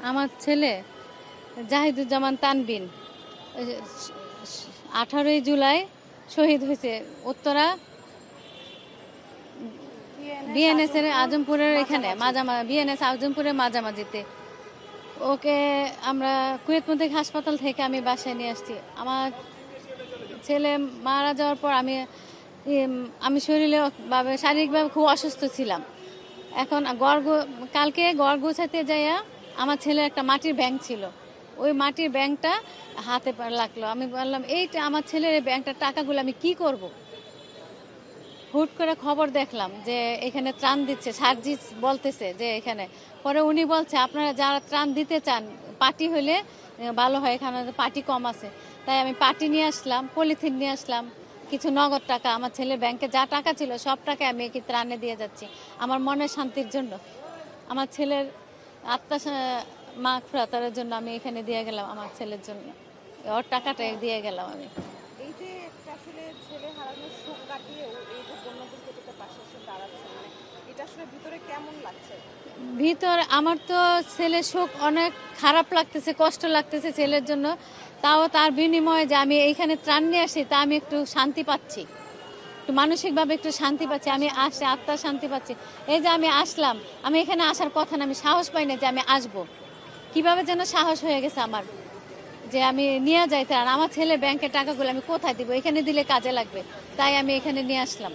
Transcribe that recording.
আমার ছেলে জাহিদুজ্জামান তানবিন 18 জুলাই শহীদ হয়েছে উত্তরা বিএনএস এর আজমপুরের এখানে বিএনএস আজমপুরের মাঝামাঝিতে। ওকে আমরা কুয়েতমন্ত্রী হাসপাতাল থেকে আমি বাসায় নিয়ে আসছি। আমার ছেলে মারা যাওয়ার পর আমি শারীরিকভাবে খুব অসুস্থ ছিলাম। এখন কালকে গড় গোছাতে যাইয়া আমার ছেলের একটা মাটির ব্যাংক ছিল, ওই মাটির ব্যাংকটা হাতে লাগলো। আমি বললাম এইটা আমার ছেলের এই ব্যাংকটার টাকাগুলো আমি কি করব। হুট করে খবর দেখলাম যে এখানে ত্রাণ দিচ্ছে, সার্জিস বলতেছে যে এখানে। পরে উনি বলছে আপনারা যারা ত্রাণ দিতে চান পার্টি হলে ভালো হয়, এখানে পার্টি কম আছে। তাই আমি পার্টি নিয়ে আসলাম, পলিথিন নিয়ে আসলাম, কিছু নগদ টাকা। আমার ছেলের ব্যাংকে যা টাকা ছিল সব টাকা আমি কি ত্রাণে দিয়ে যাচ্ছি আমার মনের শান্তির জন্য, আমার ছেলের আত্মা মাগফিরাতের জন্য আমি এখানে দিয়ে গেলাম। আমার ছেলের জন্য ওর টাকাটা দিয়ে গেলাম আমি। এই যে আসলে ছেলে হারানোর শোক কাটিয়ে এই যে বন্যদুর্গতদের পাশে এসে দাঁড়াচ্ছে, মানে এটা আসলে ভিতরে কেমন লাগছে? আমার তো ছেলের শোক অনেক খারাপ লাগতেছে, কষ্ট লাগতেছে ছেলের জন্য। তাও তার বিনিময়ে যে আমি এইখানে ত্রাণ নিয়ে আসি তা আমি একটু শান্তি পাচ্ছি, একটু মানসিকভাবে একটু শান্তি পাচ্ছি, আমি আসছি আত্মার শান্তি পাচ্ছি। এই যে আমি আসলাম, আমি এখানে আসার কথা না, আমি সাহস পাই না যে আমি আসবো। কিভাবে যেন সাহস হয়ে গেছে আমার যে আমি নিয়ে যাইতে। আর আমার ছেলে ব্যাংকের টাকাগুলো আমি কোথায় দিব, এখানে দিলে কাজে লাগবে, তাই আমি এখানে নিয়ে আসলাম।